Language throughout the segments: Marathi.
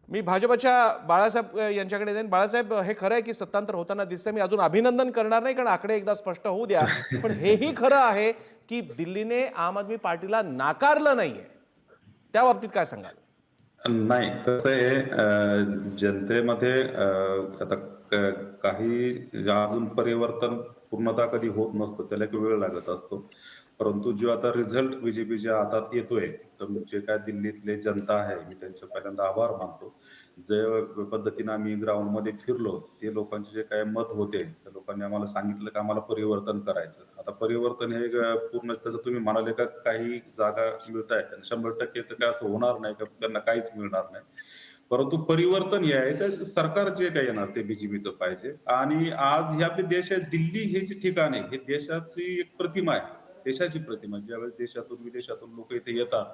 मी भाजपच्या बाळासाहेब यांच्याकडे जाईन. बाळासाहेब, हे खरं आहे की सत्तांतर होताना दिसतंय. मी अजून अभिनंदन करणार नाही, कारण आकडे एकदा स्पष्ट होऊ द्या. पण हेही खरं आहे की दिल्लीने आम आदमी पार्टीला नाकारलं नाहीये. त्या बाबतीत काय सांगाल? नाही, कसं आहे जनतेमध्ये आता काही अजून परिवर्तन पूर्णतः कधी होत नसतं, त्याला एक वेळ लागत असतो. परंतु जो आता रिझल्ट बीजेपीच्या हातात येतोय, तर जे काय दिल्लीतले जनता आहे, मी त्यांचे पहिल्यांदा आभार मानतो. जे पद्धतीनं आम्ही ग्राउंडमध्ये फिरलो, ते लोकांचे जे काही मत होते, त्या लोकांनी आम्हाला सांगितलं की आम्हाला परिवर्तन करायचं. आता परिवर्तन हे पूर्ण तसं तुम्ही म्हणाले का काही जागा मिळतायत, 100% तर काय असं होणार नाही का त्यांना काहीच मिळणार नाही. परंतु परिवर्तन हे आहे का सरकार जे काही येणार ते बीजेपीचं पाहिजे. आणि आज हे आपले देश आहे, दिल्ली हे जे ठिकाण आहे, हे देशाची एक प्रतिमा आहे. देशाची प्रतिमा. ज्यावेळेस देशातून विदेशातून लोक इथे येतात,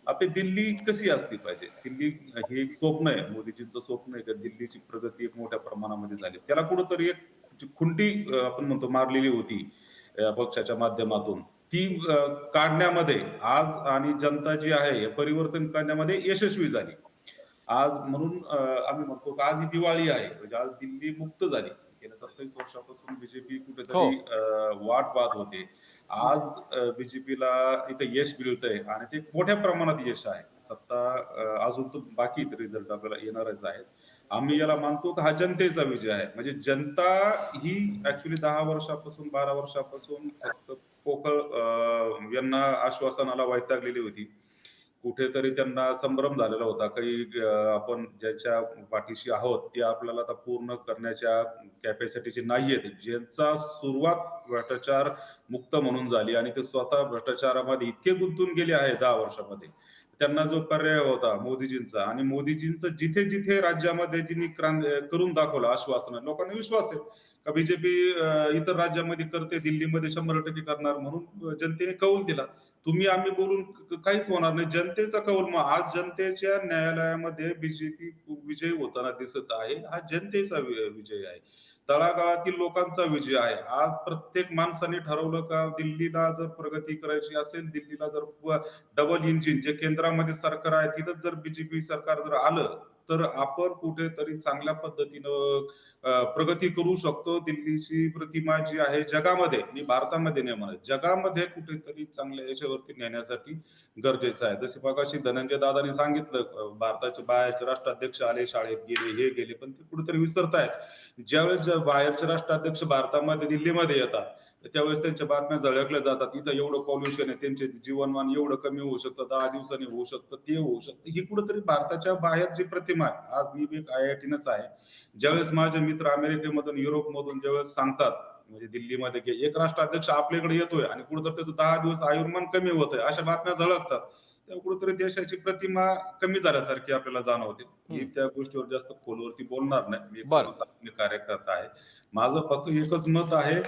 आपली दिल्ली कशी असली पाहिजे. दिल्ली हे एक स्वप्न आहे, मोदीजींचं स्वप्न आहे, की दिल्लीची प्रगती एक मोठ्या प्रमाणामध्ये झाली. त्याला कुठंतरी एक जी खुंटी आपण म्हणतो मारलेली होती पक्षाच्या माध्यमातून, ती काढण्यामध्ये आज आणि जनता जी आहे हे परिवर्तन करण्यामध्ये यशस्वी झाली. आज म्हणून आम्ही म्हणतो की आज ही दिवाळी आहे, म्हणजे आज दिल्ली मुक्त झाली. गेल्या 27 वर्षापासून बीजेपी हो. कुठेतरी वाट पाहत होते. आज बीजेपीला इथं यश मिळतंय आणि ते मोठ्या प्रमाणात यश आहे. सत्ता अजून तर बाकी रिझल्ट आपल्याला येणारच आहेत. आम्ही याला मानतो की हा जनतेचा विजय आहे. म्हणजे जनता ही ऍक्च्युली 10 वर्षापासून 12 वर्षापासून फक्त पोकळ यांना आश्वासनाला वैतागलेली होती. कुठेतरी त्यांना संभ्रम झालेला होता काही आपण ज्याच्या पाठीशी आहोत ते आपल्याला आता पूर्ण करण्याच्या कॅपॅसिटीची नाहीये. ज्यांचा सुरुवात भ्रष्टाचार मुक्त म्हणून झाली आणि ते स्वतः भ्रष्टाचारामध्ये इतके गुंतून गेले आहे 10 वर्षामध्ये. त्यांना जो पर्याय होता मोदीजींचा आणि मोदीजींचं जिथे जिथे राज्यामध्ये ज्यांनी करून दाखवलं आश्वासन, लोकांना विश्वास आहे का बीजेपी इतर राज्यामध्ये करते, दिल्लीमध्ये 100% करणार म्हणून जनतेने कौल दिला. तुम्ही आम्ही बोलून काहीच होणार नाही. जनतेचा कौल. मग आज जनतेच्या न्यायालयामध्ये बीजेपी विजय होताना दिसत आहे. हा जनतेचा विजय आहे. तळागाळातील लोकांचा विजय आहे. आज प्रत्येक माणसाने ठरवलं का दिल्लीला जर प्रगती करायची असेल, दिल्लीला जर डबल इंजिन जे केंद्रामध्ये सरकार आहे तिथंच जर बीजेपी सरकार जर आलं, तर आपण कुठेतरी चांगल्या पद्धतीनं प्रगती करू शकतो. दिल्लीची प्रतिमा जी आहे जगामध्ये, मी भारतामध्ये नाही म्हणत, जगामध्ये कुठेतरी चांगल्या याच्यावरती नेण्यासाठी गरजेचं आहे. जसे मगाशी धनंजय दादांनी सांगितलं, भारताचे बाहेरचे राष्ट्राध्यक्ष आले, शाळेत गेले, हे गेले, पण ते कुठेतरी विसरतायत. ज्यावेळेस बाहेरचे राष्ट्राध्यक्ष भारतामध्ये दिल्लीमध्ये येतात, त्यावेळेस त्यांच्या बातम्या झळकल्या जातात. इथं एवढं पॉल्युशन आहे, त्यांचे जीवनमान एवढं कमी होऊ शकतं, 10 दिवसांनी होऊ शकतं, ते होऊ शकतं. ही कुठेतरी भारताच्या बाहेर जी प्रतिमा आहे, आज मी एक IITनच आहे. ज्यावेळेस माझे मित्र अमेरिकेमधून, युरोपमधून ज्यावेळेस सांगतात, म्हणजे दिल्लीमध्ये एक राष्ट्राध्यक्ष आपल्याकडे येतोय आणि कुठेतरी त्याचं 10 दिवस आयुर्मान कमी होतंय, अशा बातम्या झळकतात. तेव्हा कुठेतरी देशाची प्रतिमा कमी झाल्यासारखी आपल्याला जाणवते. मी हं. त्या गोष्टीवर जास्त खोलवरती बोलणार नाही. मी एक बरं. सर्वसामान्य कार्यकर्ता आहे. माझं फक्त एकच मत आहे,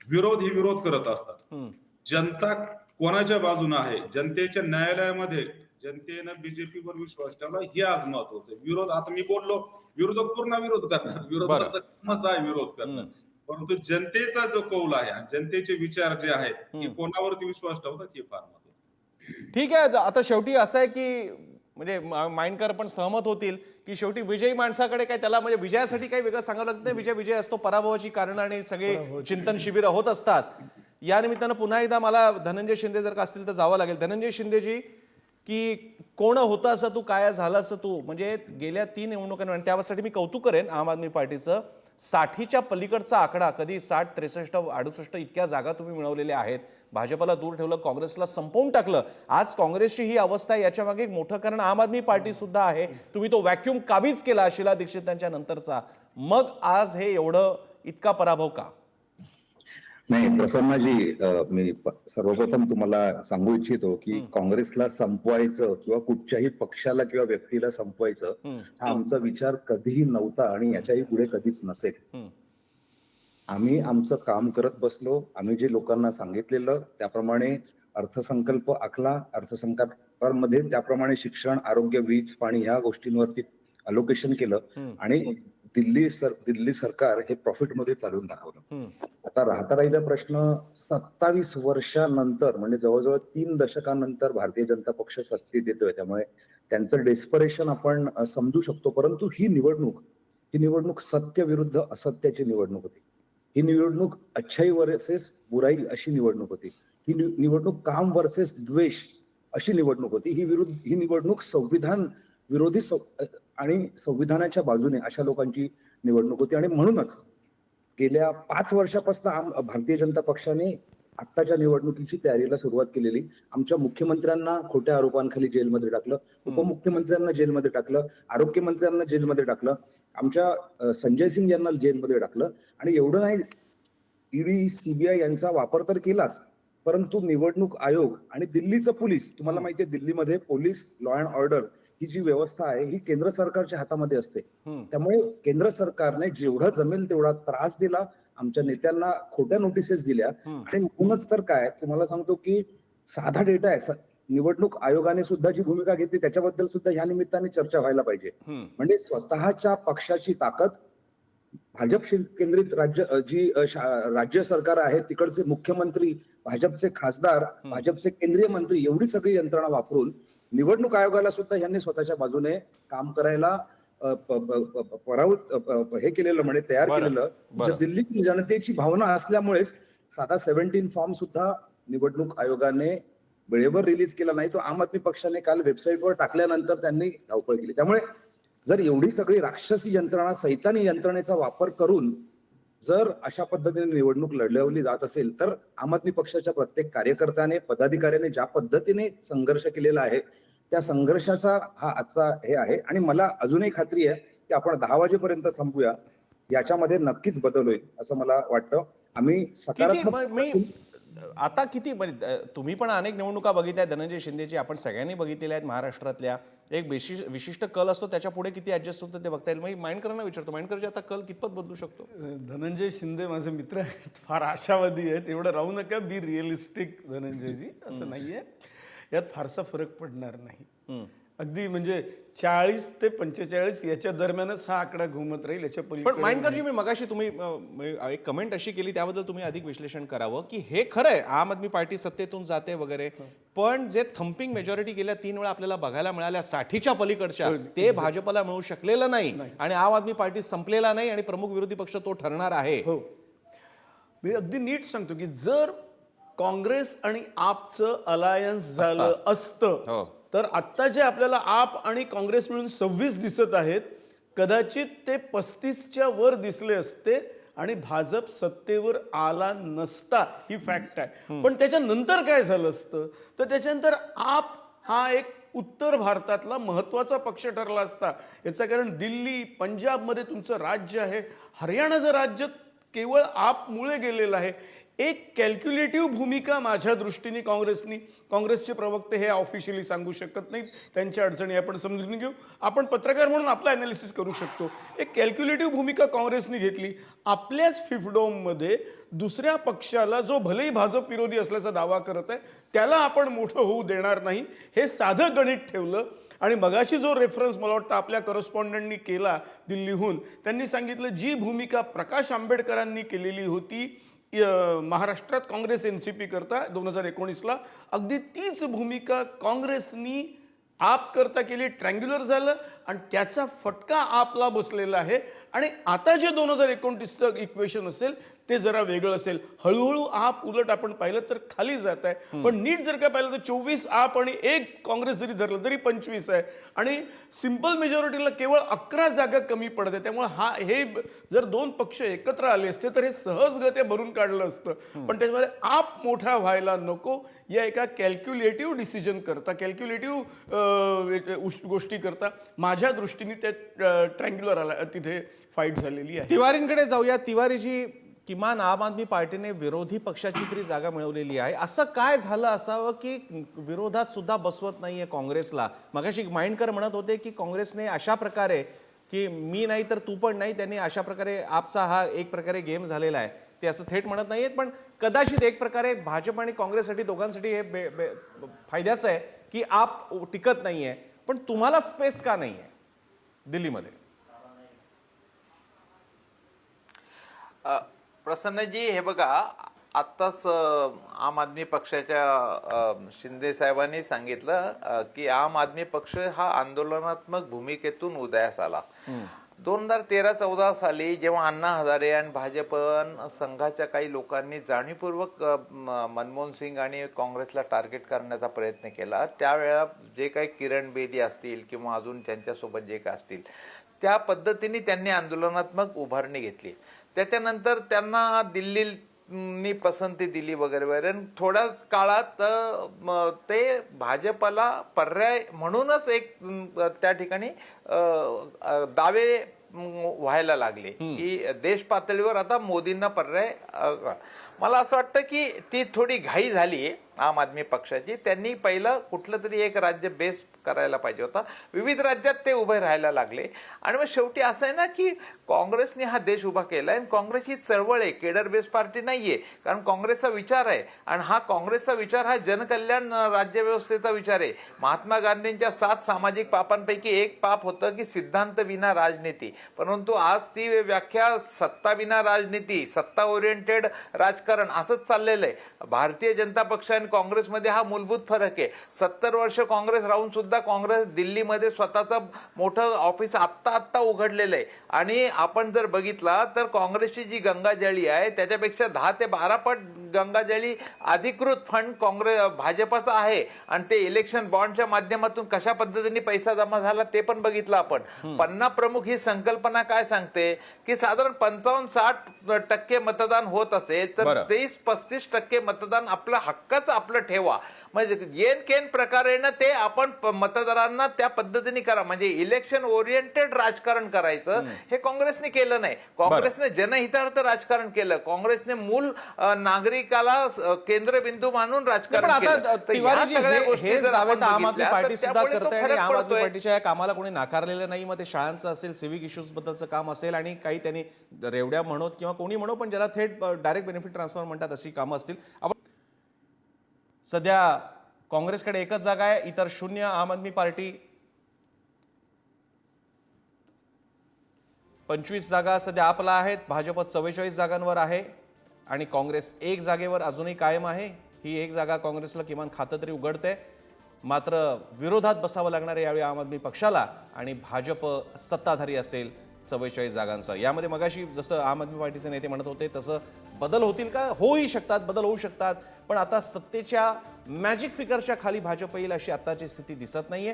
विरोध ही विरोध करत असतात. हं. जनता कोणाच्या बाजूने आहे, जनतेच्या न्यायालयामध्ये जनतेनं बीजेपीवर विश्वास ठेवला, हे आज महत्वाचं आहे. विरोध, आता मी बोललो, विरोधक पूर्ण विरोध करणार, बरं. विरोधकाचा कामच आहे विरोध करणं. हं. परंतु जनतेचा जो कौल आहे आणि जनतेचे विचार जे आहेत, हे हं. कोणावरती विश्वास ठेवतात हे फार महत्वाचं आहे. ठीक आहे. आता शेवटी असं आहे की म्हणजे माइंडकर पण सहमत होतील की शेवटी विजयी माणसाकडे काय, त्याला म्हणजे विजयासाठी काही वेगळं सांगावं लागत नाही. विजय विजय असतो. पराभवाची कारण आणि सगळे चिंतन शिबिरं होत असतात. या निमित्तानं पुन्हा एकदा मला धनंजय शिंदे जर का असतील तर जावं लागेल. धनंजय शिंदेजी, की कोण होतं असं तू, काय झालं असं तू, म्हणजे गेल्या 3 निवडणुकांमध्ये, त्यासाठी मी कौतुक करेन आम आदमी पार्टीचं. 60च्या पलीकडचा आकडा, कधी 60, 63, 68 इतक्या जागा तुम्ही मिळवलेल्या आहेत. भाजपला दूर ठेवलं, काँग्रेसला संपवून टाकलं. आज काँग्रेसची ही अवस्था आहे, याच्या मागे एक मोठं कारण आम आदमी पार्टी सुद्धा आहे. तुम्ही तो व्हॅक्यूम काबीज केला शीला दीक्षित यांच्या नंतरचा. मग आज हे एवढं इतका पराभव का? नाही प्रसन्नाजी, मी सर्वप्रथम तुम्हाला सांगू इच्छितो की हं. काँग्रेसला संपवायचं किंवा कुठच्याही पक्षाला किंवा व्यक्तीला संपवायचं हं. हा आमचा विचार कधीही नव्हता आणि याच्याही पुढे कधीच नसेल. हं. आम्ही आमचं काम करत बसलो. आम्ही जे लोकांना सांगितलेलं त्याप्रमाणे अर्थसंकल्प आखला. अर्थसंकल्पामध्ये त्याप्रमाणे शिक्षण, आरोग्य, वीज, पाणी ह्या गोष्टींवरती अलोकेशन केलं हं. आणि दिल्ली सरकार हे प्रॉफिटमध्ये चालवून दाखवलं. हं. आता राहता राहिला प्रश्न, 27 वर्षानंतर म्हणजे जवळजवळ 3 दशकानंतर भारतीय जनता पक्ष सत्तेत येतोय. त्यामुळे त्यांचं डेस्परेशन आपण समजू शकतो. परंतु ही निवडणूक सत्य विरुद्ध असत्याची निवडणूक होती. ही निवडणूक अच्छाई वर्सेस बुराई अशी निवडणूक होती. ही निवडणूक काम वर्सेस द्वेष अशी निवडणूक होती. ही निवडणूक संविधान विरोधी आणि संविधानाच्या बाजूने अशा लोकांची निवडणूक होती. आणि म्हणूनच गेल्या 5 वर्षापासून भारतीय जनता पक्षाने आत्ताच्या निवडणुकीची तयारीला सुरुवात केलेली. आमच्या मुख्यमंत्र्यांना खोट्या आरोपांखाली जेलमध्ये टाकलं, उपमुख्यमंत्र्यांना जेलमध्ये टाकलं, आरोग्यमंत्र्यांना जेलमध्ये टाकलं, आमच्या संजय सिंग यांना जेलमध्ये टाकलं. आणि एवढं नाही, ईडी सीबीआय यांचा वापर तर केलाच, परंतु निवडणूक आयोग आणि दिल्लीचं पोलीस, तुम्हाला माहिती आहे दिल्लीमध्ये पोलीस लॉ अँड ऑर्डर ही जी व्यवस्था आहे ही केंद्र सरकारच्या हातामध्ये असते. त्यामुळे केंद्र सरकारने जेवढा जमेल तेवढा त्रास दिला, आमच्या नेत्यांना खोट्या नोटिसेस दिल्या. आणि म्हणूनच तर काय तुम्हाला सांगतो की साधा डेटा आहे, निवडणूक आयोगाने सुद्धा जी भूमिका घेतली त्याच्याबद्दल सुद्धा ह्या निमित्ताने चर्चा व्हायला पाहिजे. म्हणजे स्वतःच्या पक्षाची ताकद, भाजप केंद्रित राज्य सरकार आहे, तिकडचे मुख्यमंत्री, भाजपचे खासदार, भाजपचे केंद्रीय मंत्री, एवढी सगळी यंत्रणा वापरून निवडणूक आयोगाला सुद्धा यांनी स्वतःच्या बाजूने काम करायला हे केलेलं, म्हणजे तयार केलेलं. दिल्लीतील जनतेची भावना असल्यामुळेच साधा 17 फॉर्म सुद्धा निवडणूक आयोगाने वेळेवर रिलीज केला नाही. तो आम आदमी पक्षाने काल वेबसाईटवर टाकल्यानंतर त्यांनी धावपळ केली. त्यामुळे जर एवढी सगळी राक्षसी यंत्रणा, सैतानी यंत्रणेचा वापर करून जर अशा पद्धतीने निवडणूक लढवली जात असेल, तर आम आदमी पक्षाच्या प्रत्येक कार्यकर्त्याने, पदाधिकाऱ्याने ज्या पद्धतीने संघर्ष केलेला आहे त्या संघर्षाचा हा आजचा हे आहे. आणि मला अजूनही खात्री आहे की आपण 10 वाजेपर्यंत थांबूया, याच्यामध्ये नक्कीच बदल होईल असं मला वाटतं. आम्ही आता किती तुम्ही पण अनेक निवडणुका बघितल्या, धनंजय शिंदेची आपण सगळ्यांनी बघितलेल्या आहेत महाराष्ट्रातल्या. एक विशिष्ट कल असतो, त्याच्या पुढे किती ऍडजस्ट होतं ते बघता येईल. मग माइंडकरांना विचारतो, माइंडकरची आता कल कितपत बदलू शकतो? धनंजय शिंदे माझे मित्र आहेत, फार आशावादी आहेत. एवढं राहू नका, बी रिअलिस्टिक धनंजयजी, असं नाहीये. यात फारसा फरक पडणार नाही. अगदी म्हणजे 40 ते 45 याच्या दरम्यानच हा आकडा घुमत राहील, याच्या पण पलीकडे माइंडकरजी, मी मगाशी तुम्ही एक कमेंट अशी केली, त्याबद्दल तुम्ही अधिक विश्लेषण करावं की हे खरं आहे आम आदमी पार्टी सत्तेतून जाते वगैरे, पण जे थम्पिंग मेजॉरिटी गेल्या 3 वेळा आपल्याला बघायला मिळाल्या 60च्या पलीकडच्या, ते भाजपला मिळू शकलेलं नाही. आणि आम आदमी पार्टी संपलेला नाही आणि प्रमुख विरोधी पक्ष तो ठरणार आहे. हो, मी अगदी नीट सांगतो की जर काँग्रेस आणि आपचं अलायन्स झालं असतं तर आत्ता जे आपल्याला आप आणि काँग्रेस मिळून 26 दिसत आहेत, कदाचित ते 35च्या वर दिसले असते आणि भाजप सत्तेवर आला नसता, ही फॅक्ट आहे. पण त्याच्यानंतर काय झालं असतं, तर त्याच्यानंतर आप हा एक उत्तर भारतातला महत्वाचा पक्ष ठरला असता. याचं कारण दिल्ली, पंजाबमध्ये तुमचं राज्य आहे, हरियाणाचं राज्य केवळ आपमुळे गेलेलं आहे. एक कॅल्क्युलेटिव्ह भूमिका माझ्या दृष्टीने काँग्रेसचे प्रवक्ते हे ऑफिशियली सांगू शकत नाहीत, त्यांच्या अडचणी आपण समजून घेऊ. आपण पत्रकार म्हणून आपला ॲनालिसिस करू शकतो. एक कॅल्क्युलेटिव्ह भूमिका काँग्रेसने घेतली. आपल्याच फिफडोममध्ये दुसऱ्या पक्षाला, जो भलेही भाजप विरोधी असल्याचा दावा करत आहे, त्याला आपण मोठं होऊ देणार नाही, हे साधं गणित ठेवलं. आणि मगाशी जो रेफरन्स मला वाटतं आपल्या करस्पॉन्डंटनी केला दिल्लीहून, त्यांनी सांगितलं जी भूमिका प्रकाश आंबेडकरांनी केलेली होती महाराष्ट्रात काँग्रेस एनसीपी करता 2019ला, अगदी तीच भूमिका काँग्रेसनी आप करता केली. ट्रँग्युलर झालं आणि त्याचा फटका आपला बसलेला आहे. आणि आता जे 2029चं इक्वेशन असेल ते जरा वेगळं असेल. हळूहळू आप उलट आपण पाहिलं तर खाली जात आहे. पण नीट जर का पाहिलं तर 24 आप आणि 1 काँग्रेस जरी धरलं तरी 25 आहे. आणि सिंपल मेजॉरिटीला केवळ 11 जागा कमी पडते. त्यामुळे हे जर 2 पक्ष एकत्र आले असते तर हे सहजगत्या भरून काढलं असतं. पण त्याच्यामध्ये आप मोठा व्हायला नको या एका कॅल्क्युलेटिव्ह डिसिजन करता, कॅल्क्युलेटिव्ह गोष्टी करता माझ्या दृष्टीने ते ट्रँग्युलर आला, तिथे फाईट झालेली आहे. तिवारींकडे जाऊया. तिवारीजी, किमान आम आदमी पार्टीने विरोधी पक्षाची तरी जागा मिळवलेली आहे. असं काय झालं असावं की विरोधात सुद्धा बसवत नाहीये काँग्रेसला? मगाशी माइंडकर म्हणत होते की काँग्रेसने अशा प्रकारे की मी नाही तर तू पण नाही, त्यांनी अशा प्रकारे आपचा हा एक प्रकारे गेम झालेला आहे. ते असं थेट म्हणत नाहीयेत, पण कदाचित एक प्रकारे भाजप आणि काँग्रेससाठी दोघांसाठी हे फायद्याचं आहे की आप टिकत नाहीये. पण तुम्हाला स्पेस का नाहीये दिल्लीमध्ये? प्रसन्नजी, हे बघा, आत्ताच आम आदमी पक्षाच्या शिंदे साहेबांनी सांगितलं की आम आदमी पक्ष हा आंदोलनात्मक भूमिकेतून उदयास आला. 2013-14 साली जेव्हा अण्णा हजारे आणि भाजप संघाच्या काही लोकांनी जाणीवपूर्वक मनमोहन सिंग आणि काँग्रेसला टार्गेट करण्याचा प्रयत्न केला, त्यावेळेला जे काही किरण बेदी असतील किंवा अजून त्यांच्यासोबत जे काही असतील त्या पद्धतीने त्यांनी आंदोलनात्मक उभारणी घेतली. त्याच्यानंतर त्यांना दिल्लीनी पसंती दिली वगैरे वगैरे. थोड्या काळात ते भाजपला पर्याय म्हणूनच एक त्या ठिकाणी दावे व्हायला लागले की देश पातळीवर आता मोदींना पर्याय. मला असं वाटतं की ती थोडी घाई झाली आम आदमी पक्षाची. त्यांनी पहिलं कुठलं तरी एक राज्य बेस करायला पाहिजे होता. विविध राज्यात ते उभे राहायला लागले आणि मग शेवटी असं आहे ना की काँग्रेसने हा देश उभा केला आणि काँग्रेस ही चळवळ आहे, केडर बेस पार्टी नाहीये. कारण काँग्रेसचा विचार आहे आणि हा काँग्रेसचा विचार हा जनकल्याण राज्यव्यवस्थेचा विचार आहे. महात्मा गांधींच्या 7 सामाजिक पापांपैकी एक पाप होतं की सिद्धांत विना राजनीती. परंतु आज ती व्याख्या सत्ता विना राजनीती, सत्ता ओरिएंटेड राजकारण असंच चाललेलं आहे. भारतीय जनता पक्ष आणि काँग्रेसमध्ये हा मूलभूत फरक आहे. 70 वर्ष काँग्रेस राहून सुद्धा काँग्रेस दिल्लीमध्ये स्वतःचं मोठं ऑफिस आत्ता उघडलेलं आहे. आणि आपण जर बघितला तर काँग्रेसची जी गंगाजळी आहे त्याच्यापेक्षा 10 ते 12 पट गंगाजळी अधिकृत फंड भाजपाचा आहे. आणि ते इलेक्शन बॉन्डच्या माध्यमातून कशा पद्धतीने पैसा जमा झाला ते पण बघितलं आपण. 50 प्रमुख ही संकल्पना काय सांगते की साधारण 55-60% मतदान होत असेल तर 30-35% मतदान आपलं हक्काचं आपलं ठेवा. म्हणजे येन केन प्रकारेनं ते आपण मतदारांना त्या पद्धतीने करा. म्हणजे इलेक्शन ओरिएंटेड राजकारण करायचं हे काँग्रेसने केलं नाही. काँग्रेसने जनहितार्थ राजकारण केलं. काँग्रेसने मूल नागरिकाला केंद्रबिंदू मानून राजकारण केलं. हेच दावे तर आम आदमी पार्टी सुद्धा करते आणि आम आदमी पार्टीच्या या कामाला कोणी नाकारलेलं नाही. मग ते शाळांचं असेल, सिव्हिक इश्यूज बद्दलचं काम असेल आणि काही त्यांनी रेवड्या म्हणत किंवा कोणी म्हणो पण ज्याला थेट डायरेक्ट बेनिफिट ट्रान्सफर म्हणतात अशी कामं असतील. सध्या काँग्रेसकडे एकच जागा आहे, इतर 0. आम आदमी पार्टी 25 जागा सध्या आपला आहेत. भाजप 44 जागांवर आहे आणि काँग्रेस 1 जागेवर अजूनही कायम आहे. ही 1 जागा काँग्रेसला किमान खातं तरी उघडते. मात्र विरोधात बसावं लागणार आहे यावेळी आम आदमी पक्षाला आणि भाजप सत्ताधारी असेल 44 जागांचा. यामध्ये मगाशी जसं आम आदमी पार्टीचे नेते म्हणत होते तसं बदल होतील का? होऊही शकतात, बदल होऊ शकतात. पण आता सत्तेच्या मॅजिक फिगरच्या खाली भाजप येईल अशी आताची स्थिती दिसत नाहीये.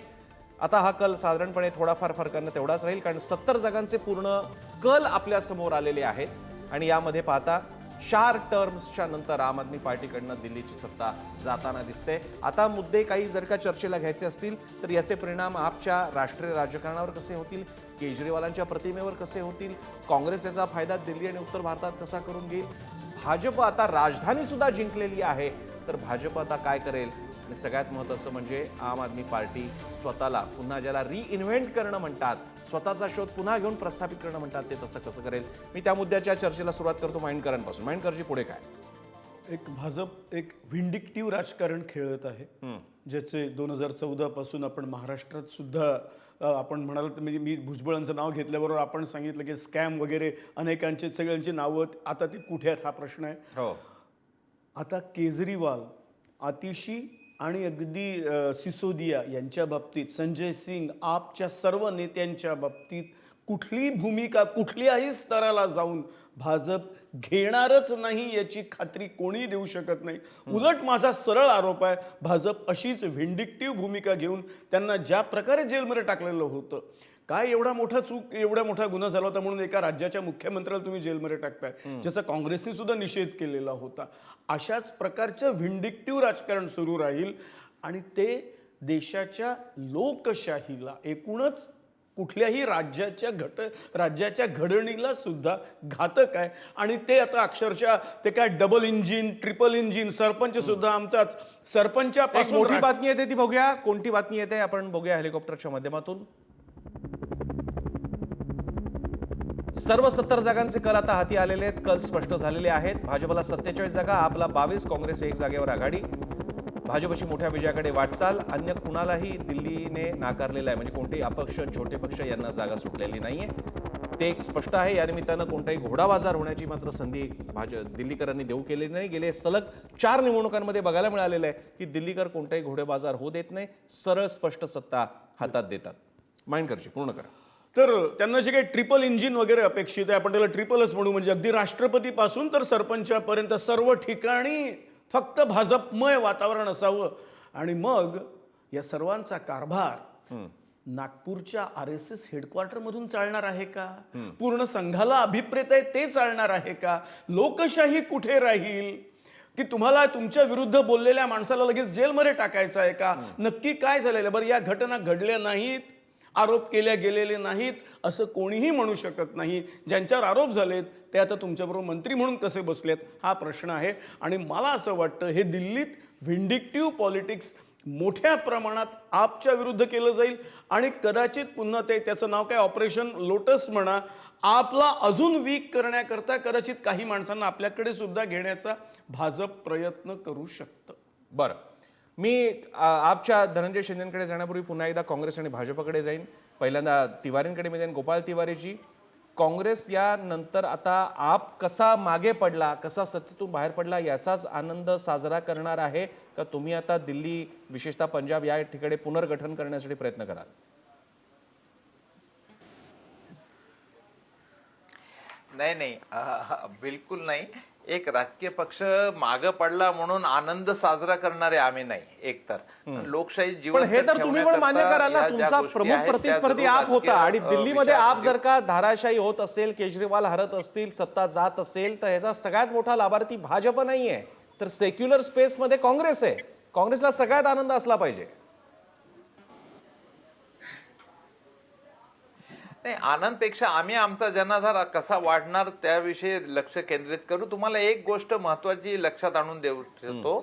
आता हा कल साधारणपणे थोडाफार फरकानं तेवढाच राहील कारण 70 जागांचे पूर्ण कल आपल्या समोर आलेले आहेत आणि यामध्ये पाहता 4 टर्म्सच्या नंतर आम आदमी पार्टीकडनं दिल्लीची सत्ता जाताना दिसते. आता मुद्दे काही जर का चर्चेला घ्यायचे असतील तर याचे परिणाम आपच्या राष्ट्रीय राजकारणावर कसे होतील, केजरीवालांच्या प्रतिमेवर कसे होतील, काँग्रेस याचा फायदा दिल्ली आणि उत्तर भारतात कसा करून घेईल, भाजप आता राजधानी सुद्धा जिंकलेली आहे तर भाजप आता काय करेल आणि सगळ्यात महत्त्वाचं म्हणजे आम आदमी पार्टी स्वतःला पुन्हा ज्याला रिइन्व्हेंट करणं म्हणतात, स्वतःचा शोध पुन्हा घेऊन प्रस्थापित करणं म्हणतात ते तसं कसं करेल. मी त्या मुद्द्याच्या चर्चेला सुरुवात करतो माइंडकरांपासून. माइंडकरजी पुढे काय? एक भाजप एक व्हिंडिक्टिव्ह राजकारण खेळत आहे ज्याचे 2014 पासून आपण महाराष्ट्रात सुद्धा आपण म्हणाल तर मी भुजबळांचं नाव घेतल्याबरोबर आपण सांगितलं की स्कॅम वगैरे अनेकांचे सगळ्यांची नावं आता ती कुठे आहेत हा प्रश्न आहे. हो, आता केजरीवाल, आतिशी आणि अगदी सिसोदिया यांच्या बाबतीत, संजय सिंग, आपच्या सर्व नेत्यांच्या बाबतीत कुठली भूमिका कुठल्याही स्तराला जाऊन भाजप घेणारच नाही याची खात्री कोणी देऊ शकत नाही. उलट माझा सरळ आरोप आहे भाजप अशीच व्हिंडिक्टिव्ह भूमिका घेऊन त्यांना ज्या प्रकारे जेलमध्ये टाकलेलं होतं, काय एवढा मोठा गुन्हा झाला होता म्हणून एका राज्याच्या मुख्यमंत्र्याला तुम्ही जेलमध्ये टाकताय ज्याचा काँग्रेसने सुद्धा निषेध केलेला होता. अशाच प्रकारचं व्हिंडिक्टिव्ह राजकारण सुरू राहील आणि ते देशाच्या लोकशाहीला, एकूणच कुठल्याही राज्याच्या घडणीला सुद्धा घातक आहे. आणि ते आता अक्षरशः ते काय double engine, triple engine, sarpanch सुद्धा आमचाच सरपंचापासून. मोठी बातमी येते ती बघूया. कोणती बातमी येते आपण बघूया हेलिकॉप्टरच्या माध्यमातून. सर्व 70 जागांचे कल आता हाती आलेले आहेत. कल स्पष्ट झालेले आहेत. भाजपला 47 जागा, आपला 22, काँग्रेस 1 जागेवर आघाडी. भाजपची मोठ्या विजयाकडे वाटचाल. अन्य कुणालाही दिल्लीने नाकारलेला आहे. म्हणजे कोणतेही अपक्ष, छोटे पक्ष यांना जागा सुटलेली नाहीये. ते एक स्पष्ट आहे. या निमित्तानं कोणताही घोडा बाजार होण्याची मात्र संधी दिल्लीकरांनी देऊ केलेली नाही. गेले सलग 4 निवडणुकांमध्ये बघायला मिळालेलं आहे की दिल्लीकर कोणताही घोडे बाजार होऊ देत नाही, सरळ स्पष्ट सत्ता हातात देतात. माइंडकरजी पूर्ण करा. तर त्यांना जे काही ट्रिपल इंजिन वगैरे अपेक्षित आहे, आपण त्याला ट्रिपलच म्हणू, म्हणजे अगदी राष्ट्रपतीपासून तर सरपंचापर्यंत सर्व ठिकाणी फक्त भाजपमय वातावरण असावं. आणि मग या सर्वांचा कारभार नागपूरच्या RSS हेडक्वार्टर मधून चालणार आहे का? पूर्ण संघाला अभिप्रेत आहे ते चालणार आहे का? लोकशाही कुठे राहील? की तुम्हाला तुमच्या विरुद्ध बोललेल्या माणसाला लगेच जेलमध्ये टाकायचं आहे का? नक्की काय झालेलं? बरं, या घटना घडल्या नाहीत, आरोप केल्या गेलेले नाहीत असं कोणीही म्हणू शकत नाही. ज्यांच्यावर आरोप झालेत ते आता तुमच्याबरोबर मंत्री म्हणून कसे बसलेत हा प्रश्न आहे. आणि मला असं वाटतं हे दिल्लीत व्हिंडिक्टिव्ह पॉलिटिक्स मोठ्या प्रमाणात आपच्या विरुद्ध केलं जाईल आणि कदाचित पुन्हा त्याचं नाव काय, ऑपरेशन लोटस म्हणा, आपला अजून वीक करण्याकरता कदाचित काही माणसांना आपल्याकडे सुद्धा घेण्याचा भाजप प्रयत्न करू शकतं. बरं, मी आपच्या धनंजय शिंदेकडे जाण्यापूर्वी पुन्हा एकदा काँग्रेस आणि भाजपकडे जाईन. पहिल्यांदा तिवारींकडे मी जाईन. गोपाळ तिवारीजी, काँग्रेस यानंतर आता आप कसा मागे पडला, कसा सत्तेतून बाहेर पडला याचाच आनंद साजरा करणार आहे का तुम्ही आता दिल्ली विशेषतः पंजाब या ठिकाणी पुनर्गठन करण्यासाठी प्रयत्न कराल? नाही, बिलकुल नाही. एक राजकीय पक्ष मागे पडला म्हणून आनंद साजरा करणारे आम्ही नाही. एकतर लोकशाही पण जीवन हे तर तुम्ही पण मान्य कराल ना, तुमचा प्रमुख प्रतिस्पर्धी आप होता आणि दिल्लीमध्ये आप जर का धाराशाही होत असेल, केजरीवाल हरत असतील, सत्ता जात असेल, तर ह्याचा सगळ्यात मोठा लाभार्थी भाजप नाहीये, तर सेक्युलर स्पेसमध्ये काँग्रेस आहे. काँग्रेसला सगळ्यात आनंद असला पाहिजे. नाही, आनंदपेक्षा आम्ही आमचा जनाधार कसा वाढणार त्याविषयी लक्ष केंद्रित करू. तुम्हाला एक गोष्ट महत्वाची लक्षात आणून देऊ इच्छितो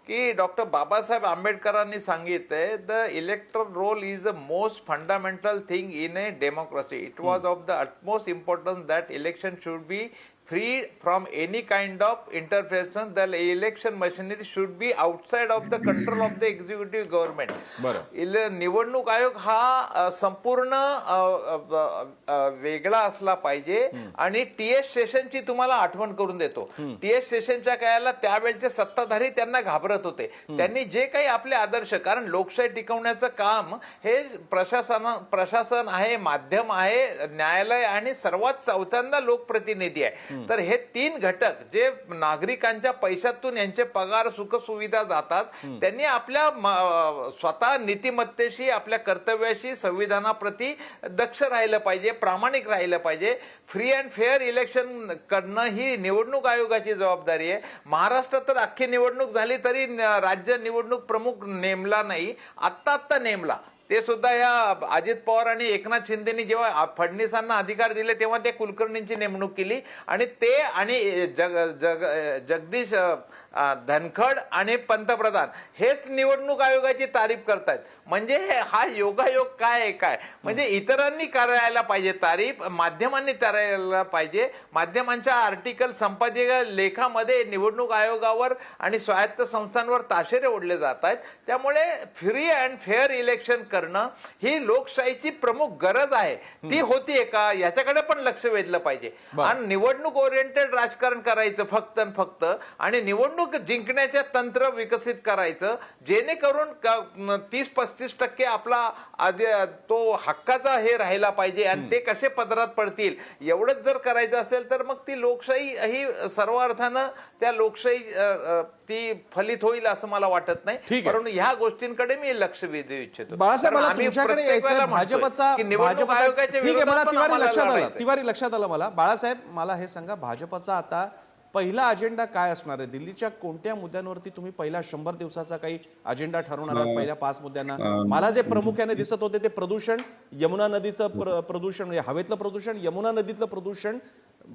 की डॉक्टर बाबासाहेब आंबेडकरांनी सांगितलंय, the electoral roll is the most fundamental thing in a democracy. It was of the utmost importance that election should be free from any kind of interference. The election machinery should be outside of the control of the executive government. निवडणूक आयोग हा संपूर्ण वेगळा असला पाहिजे. आणि TS सेशनची तुम्हाला आठवण करून देतो. TS सेशनच्या काळाला त्यावेळचे सत्ताधारी त्यांना घाबरत होते. त्यांनी जे काही आपले आदर्श, कारण लोकशाही टिकवण्याचं काम हे प्रशासन आहे, माध्यम आहे, न्यायालय आणि सर्वात चौथ्यांदा लोकप्रतिनिधी आहे. तर हे 3 घटक जे नागरिकांच्या पैशातून यांचे पगार सुख सुविधा जातात, त्यांनी आपल्या स्वतः नीतिमत्तेशी, आपल्या कर्तव्याशी, संविधानाप्रती दक्ष राहिलं पाहिजे, प्रामाणिक राहिलं पाहिजे. फ्री अँड फेअर इलेक्शन करणं ही निवडणूक आयोगाची जबाबदारी आहे. महाराष्ट्रात तर अख्खी निवडणूक झाली तरी राज्य निवडणूक प्रमुख नेमला नाही, आत्ता नेमला. ते सुद्धा या अजित पवार आणि एकनाथ शिंदेनी जेव्हा फडणवीसांना अधिकार दिले तेव्हा ते कुलकर्णींची नेमणूक केली. आणि ते आणि जगदीश धनखड आणि पंतप्रधान हेच निवडणूक आयोगाची तारीफ करतायत. म्हणजे हा योगायोग काय म्हणजे इतरांनी करायला पाहिजे तारीफ, माध्यमांनी करायला पाहिजे. माध्यमांच्या आर्टिकल, संपादकीय लेखामध्ये निवडणूक आयोगावर आणि स्वायत्त संस्थांवर ताशेरे ओढले जात आहेत. त्यामुळे फ्री अँड फेअर इलेक्शन करणं ही लोकशाहीची प्रमुख गरज आहे. ती होतीये का याच्याकडे पण लक्ष वेधलं पाहिजे. आणि निवडणूक ओरिएंटेड राजकारण करायचं फक्त आणि निवडणूक जिंकण्याचे तंत्र विकसित करायचं, जेणेकरून 30-35% आपला तो हक्काचा हे राहिला पाहिजे. आणि ते कसे पदरात पडतील एवढंच जर करायचं असेल तर मग ती लोकशाही ही सर्व अर्थानं त्या लोकशाही ती फलित होईल असं मला वाटत नाही. परंतु ह्या गोष्टींकडे मी लक्ष वेधू इच्छितो. तिवारी लक्षात आलं मला. बाळासाहेब, मला हे सांगा, भाजपचा आता पहिला अजेंडा काय असणार आहे? दिल्लीच्या कोणत्या मुद्द्यांवरती तुम्ही पहिला 100 दिवसाचा काही अजेंडा ठरवणार आहात? पहिल्या 5 मुद्द्यांना मला जे प्रामुख्याने दिसत होते ते प्रदूषण, यमुना नदीचं प्रदूषण, म्हणजे हवेतलं प्रदूषण, यमुना नदीतलं प्रदूषण,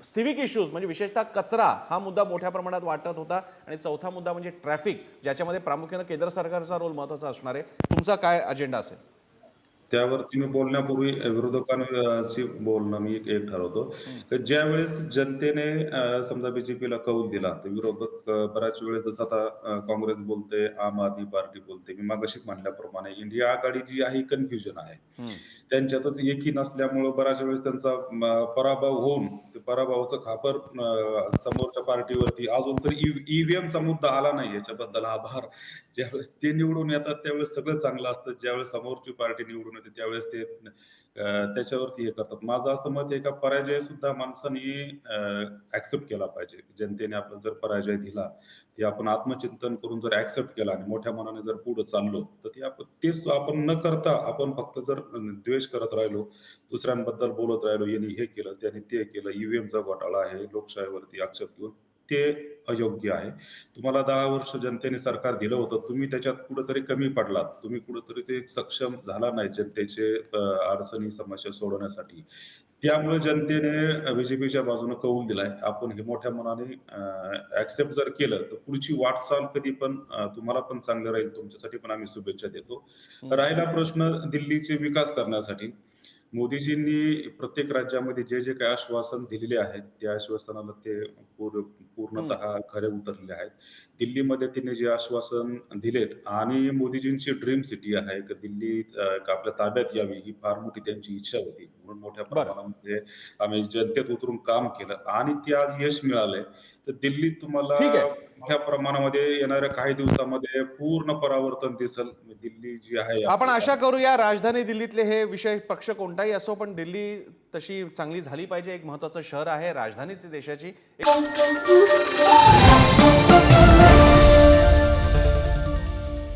सिव्हिक इश्यूज म्हणजे विशेषतः कचरा हा मुद्दा मोठ्या प्रमाणात वाटत होता. आणि चौथा मुद्दा म्हणजे ट्रॅफिक, ज्याच्यामध्ये प्रामुख्याने केंद्र सरकारचा रोल महत्वाचा असणार आहे. तुमचा काय अजेंडा असेल? त्यावरती मी बोलण्यापूर्वी विरोधकांशी बोलणं मी एक ठरवतो की ज्यावेळेस जनतेने समजा बीजेपीला कौल दिला तर विरोधक बऱ्याच वेळेस जसं आता काँग्रेस बोलते, आम आदमी पार्टी बोलते, मी मागाशी म्हणल्याप्रमाणे इंडिया आघाडी जी आहे कन्फ्युजन आहे. त्यांच्यातच एकी नसल्यामुळं बऱ्याच वेळेस त्यांचा पराभव होऊन ते पराभवाचं खापर समोरच्या पार्टीवरती अजून तरी ईव्हीएमचा मुद्दा आला नाही, याच्याबद्दल आभार. ज्यावेळेस ते निवडून येतात त्यावेळेस सगळं चांगलं असतं, ज्यावेळेस समोरची पार्टी निवडून येते त्यावेळेस ते त्याच्यावरती हे करतात. माझं असं मत आहे का पराजय सुद्धा माणसाने ऍक्सेप्ट केला पाहिजे. जनतेने आपला जर पराजय दिला ते आपण आत्मचिंतन करून जर ऍक्सेप्ट केला आणि मोठ्या मनाने जर पुढे चाललो तर ते तेच आपण न करता आपण फक्त जर द्वेष करत राहिलो, दुसऱ्यांबद्दल बोलत राहिलो, यांनी हे केलं त्याने ते केलं, ईव्हीएमचा घोटाळा आहे, लोकशाहीवरती आक्षेप घेऊन, ते अयोग्य आहे. तुम्हाला 10 वर्ष जनतेने सरकार दिलं होतं, तुम्ही त्याच्यात कुठेतरी कमी पडलात, तुम्ही कुठेतरी ते सक्षम झाला नाही जनतेचे अडचणी समस्या सोडवण्यासाठी. त्यामुळे जनतेने बीजेपीच्या बाजूने कौल दिलाय. आपण हे मोठ्या मनाने ऍक्सेप्ट जर केलं तर पुढची वाटचाल कधी पण तुम्हाला पण चांगलं राहील, तुमच्यासाठी पण आम्ही शुभेच्छा देतो. राहिला प्रश्न दिल्लीचे विकास करण्यासाठी, मोदीजींनी प्रत्येक राज्यामध्ये जे जे काही आश्वासन दिलेले आहेत त्या आश्वासनाला ते पूर्णतः खरे उतरलेले आहेत. दिल्लीमध्ये त्यांनी जे आश्वासन दिलेत आणि मोदीजींची ड्रीम सिटी आहे की दिल्ली आपल्या ताब्यात यावी, ही फार मोठी त्यांची इच्छा होती. म्हणून मोठ्या प्रमाणामध्ये आम्ही जनतेत उतरून काम केलं आणि ते आज यश मिळालंय. तर दिल्लीत तुम्हाला ठीक आहे. मोठ्या प्रमाणामध्ये येणाऱ्या काही दिवसामध्ये पूर्ण परावर्तन दिसेल. दिल्ली जी आहे आपण आशा करूया राजधानी दिल्लीतले हे विषय पक्ष कोणताही असो पण दिल्ली तशी चांगली झाली पाहिजे. एक महत्वाचं शहर आहे, राजधानीच देशाची.